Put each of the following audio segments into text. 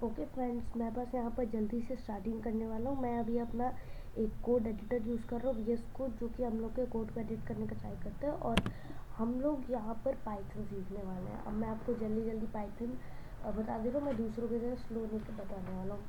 Okay friends, मैं बस यहाँ पर जल्दी से स्टार्टिंग करने वाला हूँ। मैं अभी अपना एक कोड एडिटर यूज़ कर रहा हूँ, VS कोड, जो कि हम लोग के कोड को एडिट करने का ट्राई करते हैं। और हम लोग यहाँ पर पाइथन सीखने वाले हैं। अब मैं आपको जल्दी पाइथन बता दे रहा हूँ, मैं दूसरों की तरह स्लो नहीं बताने वाला हूँ।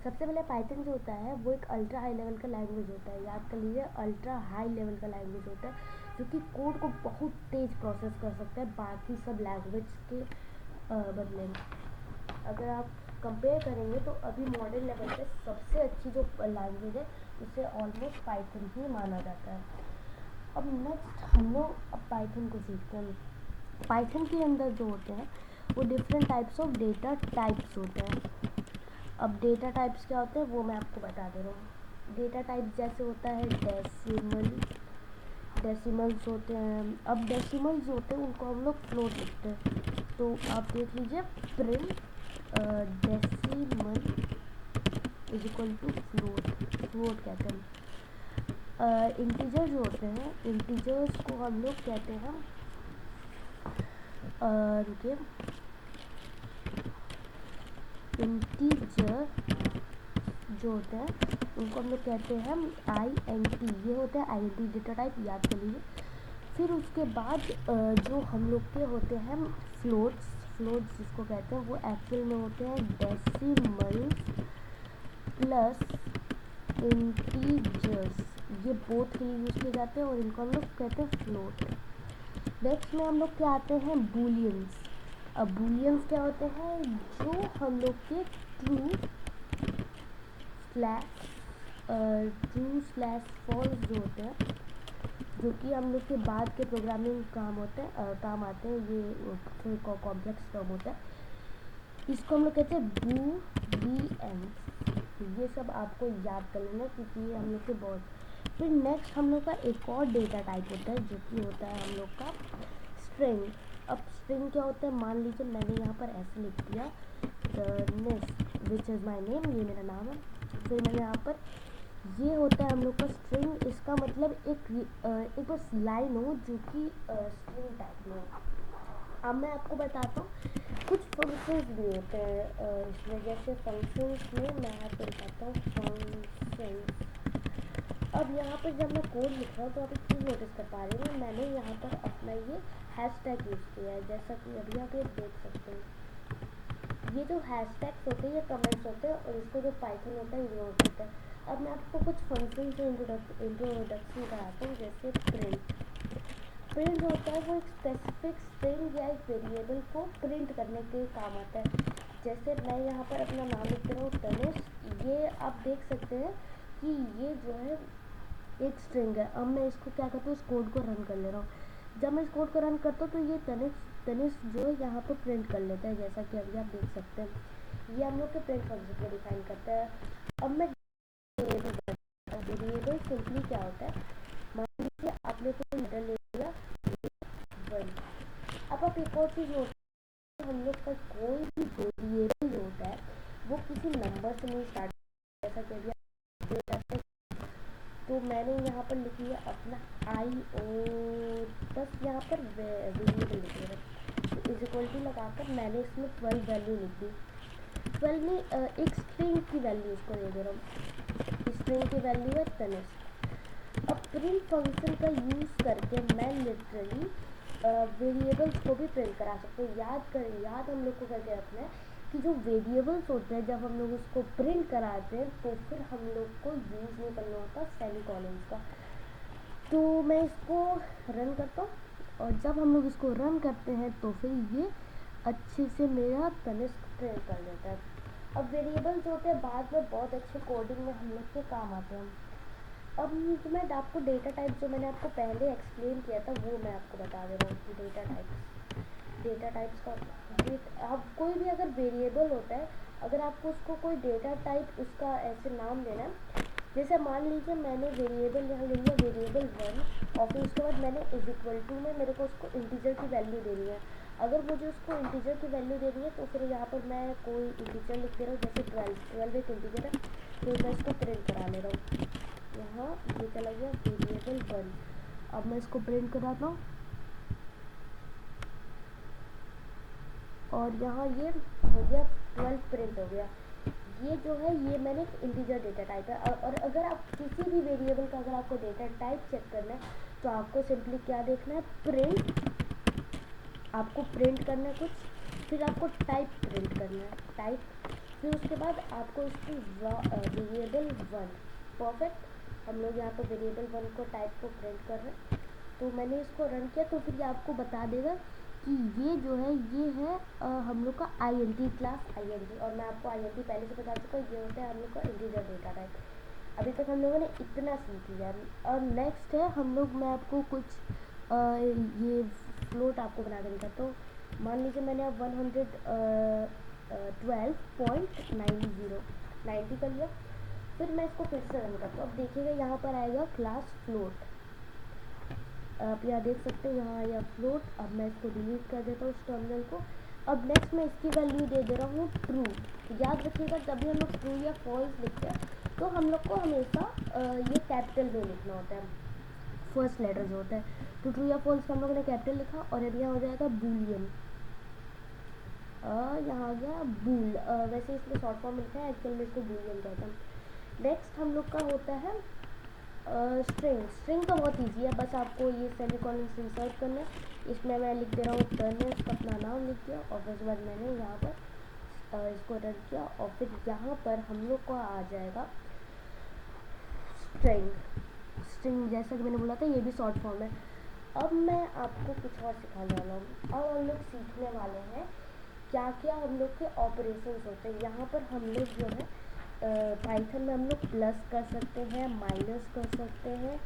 सबसे पहले पाइथन जो होता है वो एक अल्ट्रा हाई लेवल का लैंग्वेज होता है। याद कर लीजिए, अल्ट्रा हाई लेवल का लैंग्वेज होता है जो कि कोड को बहुत तेज़ प्रोसेस कर सकता है बाकी सब लैंग्वेज के बदले में। अगर आप कंपेयर करेंगे तो अभी मॉडर्न लेवल पे सबसे अच्छी जो लैंग्वेज है उसे ऑलमोस्ट पाइथन ही माना जाता है। अब नेक्स्ट हम लोग अब पाइथन को सीखते हैं। पाइथन के अंदर जो होते हैं वो different types of data types होते हैं। अब डेटा टाइप्स क्या होते हैं वो मैं आपको बता दे रहा हूँ। डेटा टाइप जैसे होता है डेसिमल्स होते हैं। अब डेसिमल्स होते हैं उनको हम लोग फ्लोट लिखते हैं। तो आप देख लीजिए, print decimal is equal to float कहते हैं। इंटीजर जो होते हैं, इंटीजर्स को हम लोग कहते हैं रुकिए, इंटीजर जो होते हैं उनको हम लोग कहते हैं INT। ये होता है INT डेटा टाइप, याद कर लीजिए। फिर उसके बाद जो हम लोग के होते हैं फ्लोट्स जिसको कहते हैं, वो एक्चुअल में होते हैं डेसिमल्स प्लस इंटीजर्स। ये बोथ के लिए यूज़ किए जाते हैं और इनको हम लोग कहते हैं फ्लोट। नेक्स्ट में हम लोग क्या आते हैं, बूलियंस। अब बूलियंस क्या होते हैं, जो हम लोग के ट्रू स्लैश फॉल्स जो होते हैं, जो कि हम लोग के बाद के प्रोग्रामिंग काम आते हैं। ये थोड़ी कॉम्प्लेक्स टर्म होता है, इसको हम लोग कहते हैं बूलियंस। ये सब आपको याद कर लेना क्योंकि ये हम लोग के बहुत। फिर नेक्स्ट हम लोग का एक और डेटा टाइप होता है जो कि होता है हम लोग का स्ट्रिंग। अब स्ट्रिंग क्या होता है, मान लीजिए मैंने यहाँ पर ऐसे लिख दिया, next which is my name, ये मेरा नाम है। फिर मैंने यहाँ पर, ये होता है हम लोग का स्ट्रिंग। इसका मतलब एक बस लाइन हो जो कि स्ट्रिंग टाइप में हो। अब मैं आपको बताता हूँ कुछ फंक्शंस भी होते हैं इसमें। जैसे फंक्शंस में मैं आपको बताता हूँ फंक्शंस। अब यहाँ पर जब मैं कोड लिख रहा हूँ तो आप एक चीज़ नोटिस कर पा रहे हैं, मैंने यहाँ पर अपना ये हैशटैग यूज़ किया है, जैसा कि अभी आप ये देख सकते हैं। ये जो हैशटैग्स होते हैं ये कमेंट्स होते हैं और इसको जो पाइथन होता है इग्नोर करता है। अब मैं आपको कुछ फंक्शन से इंट्रोडक्शन कराता हूँ। जैसे प्रिंट होता है, वो एक स्पेसिफिक स्ट्रिंग या एक वेरिएबल को प्रिंट करने के काम आता है। जैसे मैं यहाँ पर अपना नाम लिख रहा हूँ तनिष, ये आप देख सकते हैं कि ये जो है एक स्ट्रिंग है। अब मैं इसको क्या करता हूँ, इस कोड को रन कर ले रहा हूँ। जब मैं इस कोड को रन करता हूँ तो ये तनिष जो है यहाँ पर प्रिंट कर लेता है, जैसा कि अभी आप देख सकते हैं। ये हम लोग के प्रिंट फंक्शन को डिफाइन करता है। अब मैं वेरिएबल सिंपली क्या होता है, मान लीजिए आपने कोई लेटर ले लिया 1। अब आप एक और चीज़ नोट, हम लोग का कोई भी वेरिएबल जो होता है वो किसी नंबर से नहीं स्टार्ट, जैसा कि अभी तो मैंने यहाँ पर लिख लिया अपना बस यहाँ पर वेरिएबल लिख लिया, तो इज इक्वल टू लगाकर मैंने इसमें 12 वैल्यू लिख दी। 12 में एक स्ट्रिंग की वैल्यू उसको दे दे रहा हूँ, स्ट्रिंग की वैल्यू है तनिष। अब प्रिंट फंक्शन का यूज़ करके मैं लिटरली वेरिएबल्स को भी प्रिंट करा सकते हैं। याद हम लोग को करके रखना है कि जो वेरिएबल्स होते हैं जब हम लोग उसको प्रिंट कराते हैं तो फिर हम लोग को यूज़ नहीं करना होता सेमीकोलंस का। तो मैं इसको रन करता हूँ और जब हम लोग इसको रन करते हैं तो फिर ये अच्छे से मेरा तनिष्क प्रिंट कर देता है। अब वेरिएबल्स होते हैं बाद में बहुत अच्छे कोडिंग में हम लोग के काम आते हैं। अब मैं आपको डेटा टाइप जो मैंने आपको पहले एक्सप्लेन किया था वो मैं आपको बता दे रहा हूँ कि डेटा टाइप्स का आप कोई भी अगर वेरिएबल होता है, अगर आपको उसको कोई डेटा टाइप उसका ऐसे नाम देना है, जैसे मान लीजिए मैंने वेरिएबल यहाँ ले लिया वेरिएबल 1 और फिर उसके बाद मैंने इज इक्वल टू में मेरे को उसको इंटीजर की वैल्यू देनी है। अगर मुझे उसको इंटीजर की वैल्यू देनी है तो फिर यहाँ पर मैं कोई इंटीजर लिख दे रहा हूँ, जैसे 12 एक इंटीजर है, तो मैं इसको प्रिंट करा ले रहा हूँ। यहाँ ये चला गया वेरिएबल 1। अब मैं इसको प्रिंट कराता हूँ और यहाँ ये हो गया 12 प्रिंट। प्रिंट हो गया। ये जो है ये मैंने एक इंटीजर डेटा टाइप है। और अगर आप किसी भी वेरिएबल का अगर आपको डेटा टाइप चेक करना है तो आपको सिंपली क्या देखना है, प्रिंट, आपको प्रिंट करना है कुछ, फिर आपको टाइप प्रिंट करना है, टाइप, फिर उसके बाद आपको इसकी वेरिएबल वन, परफेक्ट। हम लोग यहाँ पर वेरिएबल वन को टाइप को प्रिंट कर रहे हैं। तो मैंने इसको रन किया तो फिर ये आपको बता देगा कि ये जो है ये है हम लोग का INT क्लास INT। और मैं आपको INT पहले से बता चुका हूँ, ये होता है हम लोग का इंटीजर डेटा टाइप। अभी तक हम लोगों ने इतना सीख लिया। और नेक्स्ट है हम लोग, मैं आपको कुछ ये फ्लोट आपको बना के दिखाता हूँ। मान लीजिए मैंने अब 112.90 कर लिया। फिर मैं इसको फिर से रन करता हूँ। अब देखिएगा यहाँ पर आएगा क्लास फ्लोट, आप यहाँ देख सकते हैं यहाँ आया फ्लोट। अब मैं इसको डिलीट कर देता हूँ इस टर्मिनल को। अब नेक्स्ट मैं इसकी वैल्यू दे दे रहा हूँ ट्रू। याद रखिएगा जब भी हम लोग ट्रू या फॉल्स लिखते हैं तो हम लोग को हमेशा ये कैपिटल में लिखना होता है, फर्स्ट लेटर जो होता है। तो ट्रू या फॉल्स हम लोगों ने कैपिटल लिखा। और अब यहाँ हो जाएगा बूलियन, यहाँ आ गया बूल, वैसे इसमें शॉर्ट फॉर्म लिखा है, एक्चुअल में इसको बूलियन कहते हैं। नेक्स्ट हम लोग का होता है स्ट्रिंग। स्ट्रिंग तो बहुत ईजी है, बस आपको ये सेमीकोलन इंसर्ट करना है। इसमें मैं लिख दे रहा हूँ टर्नेस्ट, अपना नाम लिख दिया और फिर उसके बाद मैंने यहाँ पर इसको रन किया। और फिर यहाँ पर हम लोग को आ जाएगा स्ट्रिंग। स्ट्रिंग जैसा कि मैंने बोला था ये भी शॉर्ट फॉर्म है। अब मैं आपको कुछ और सिखाने वाला हूँ। अब हम लोग सीखने वाले हैं क्या क्या हम लोग के ऑपरेशंस होते हैं। यहाँ पर हम लोग जो है पाइथन में हम लोग प्लस कर सकते हैं, माइनस कर सकते हैं,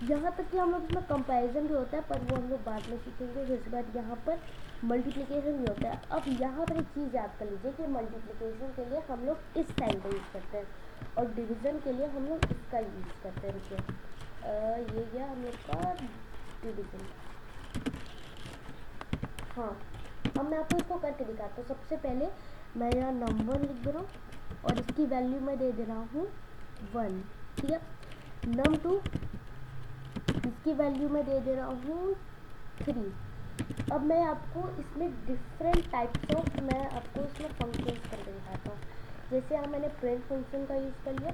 यहाँ तक कि हम लोग इसमें कंपैरिजन भी होता है, पर वो हम लोग बाद में सीखेंगे। फिर उसके बाद यहाँ पर मल्टीप्लिकेशन भी होता है। अब यहाँ पर एक चीज़ याद कर लीजिए कि मल्टीप्लिकेशन के लिए हम लोग इस साइन का यूज़ करते हैं और डिवीज़न के लिए हम लोग इसका यूज़ करते हैं। रुकिए, ये गया हम लोग का डिवीज़न। हाँ, अब मैं आपको इसको करके दिखाता हूँ। सबसे पहले मैं यहाँ नंबर लिख दे रहा हूँ और इसकी वैल्यू मैं दे रहा हूँ 1, ठीक है। num2 इसकी वैल्यू मैं दे रहा हूँ 3। अब मैं आपको इसमें डिफरेंट टाइप्स ऑफ मैं आपको इसमें फंक्शंस करके दिखाता हूँ। जैसे यहाँ मैंने प्रिंट फंक्शन का यूज़ कर लिया।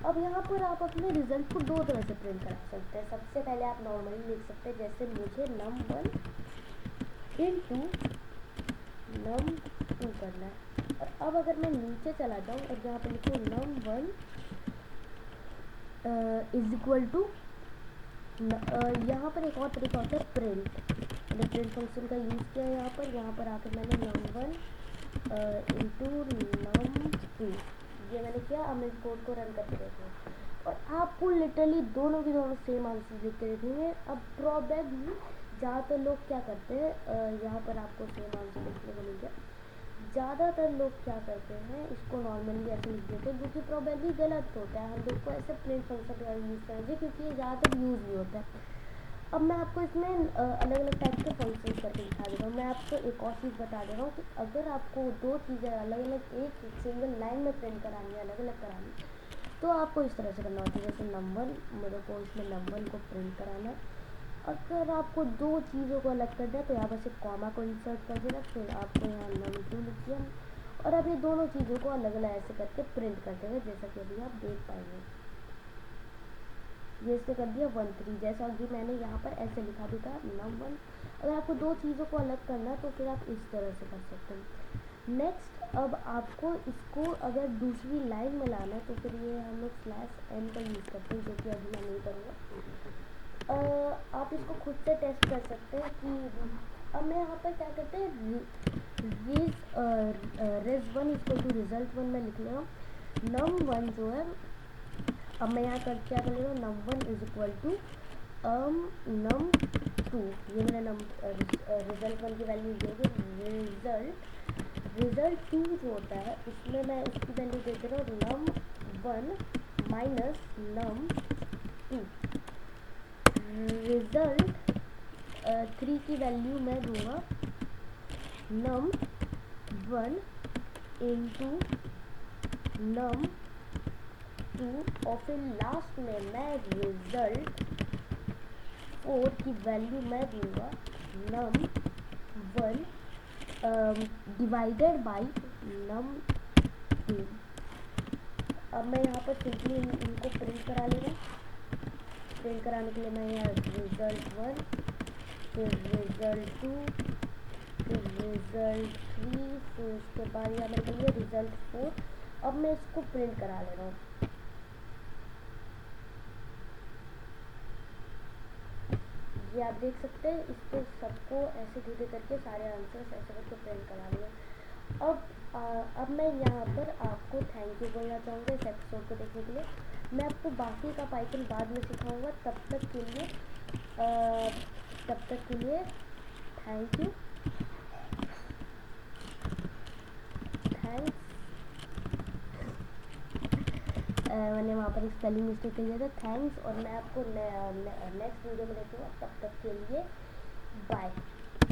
अब यहाँ पर आप अपने रिजल्ट को दो तरह से प्रिंट करा सकते हैं। सबसे पहले आप नॉर्मली लिख सकते हैं, जैसे मुझे num1 into num2 करना है। और अब अगर मैं नीचे चला जाऊँ और यहाँ पर लिखूँ num1 इज इक्वल टू, यहाँ पर एक और तरीका होता है प्रिंट। मैंने प्रिंट फंक्शन का यूज़ किया यहाँ पर आकर मैंने num1 इंटू num2 ये मैंने किया। अब मैं इस कोड को रन करके देखता हूँ और आपको लिटरली दोनों के दोनों सेम आंसर लिख के देखेंगे। अब प्रॉबेबली ज़्यादातर लोग क्या करते हैं, यहाँ पर आपको सेम आंसर देखने को मिल गया। ज़्यादातर लोग क्या करते हैं, इसको नॉर्मली ऐसे लिख देते हैं, जो कि प्रॉबेबली गलत होता है। हम लोग को ऐसे प्रिंट फंक्शन का यूज़ करना चाहिए क्योंकि ये ज़्यादातर यूज़ भी होता है। अब मैं आपको इसमें अलग अलग टाइप के फंक्शन करके दिखा दे रहा हूँ। मैं आपको एक और चीज़ बता दे रहा हूँ कि अगर आपको दो चीज़ें अलग अलग एक सिंगल लाइन में प्रिंट करानी है, अलग अलग करानी है, तो आपको इस तरह से करना होता है। जैसे नंबर, मेरे को इसमें नंबर को प्रिंट कराना है। अगर आपको दो चीज़ों को अलग करना है तो यहाँ बस एक कॉमा को इंसर्ट कर देना, फिर आपको यहाँ num2 लिख दिया और अब ये दोनों चीज़ों को अलग अलग ऐसे करके प्रिंट करते हैं। जैसा कि अभी आप देख पाएंगे, ये इसने कर दिया 1 3, जैसा कि मैंने यहाँ पर ऐसे लिखा भी था num1। अगर आपको दो चीज़ों को अलग करना है तो फिर आप इस तरह से कर सकते हैं। नेक्स्ट, अब आपको इसको अगर दूसरी लाइन में लाना है तो फिर ये हम लोग /n का यूज़ करते हैं, जो कि अभी मैं नहीं करूँगा। आप इसको खुद से टेस्ट कर सकते हैं कि अब मैं यहाँ पर क्या करते हैं, res1 इक्वल टू result1 में लिख ले रहा हूँ। num1 जो है, अब मैं यहाँ कर क्या कर ले रहा हूँ, num1 is equal to num2। ये मेरा result1 की वैल्यू ये होगी। result2 जो होता है उसमें मैं उसकी वैल्यू दे दे रहा हूँ num1 माइनस num2। रिजल्ट 3 की वैल्यू मैं दूंगा num1 इंटू num2 और फिर लास्ट में मैं रिजल्ट 4 की वैल्यू मैं दूंगा num1 डिवाइडेड बाई num2 अब मैं यहाँ पर सिंपली इनको प्रिंट करा ले रहा हूँ। प्रिंट कराने के लिए मैं यहाँ result1, फिर result2, फिर result3, फिर उसके बाद यहाँ मेरे को ये result4। अब मैं इसको प्रिंट करा ले रहा हूँ। ये आप देख सकते हैं, इसको सबको ऐसे धीरे करके सारे आंसर्स ऐसे करके प्रिंट करा लिया। अब मैं यहाँ पर आपको थैंक यू बोलना चाहूँगा इस एपिसोड को देखने के लिए। मैं आपको बाकी का पाइथन बाद में सिखाऊंगा। तब तक के लिए थैंक यू, थैंक्स। मैंने वहाँ पर एक स्पेलिंग मिस्टेक कर दिया था, थैंक्स। और मैं आपको नेक्स्ट वीडियो में देखूँगा। तब तक के लिए बाय।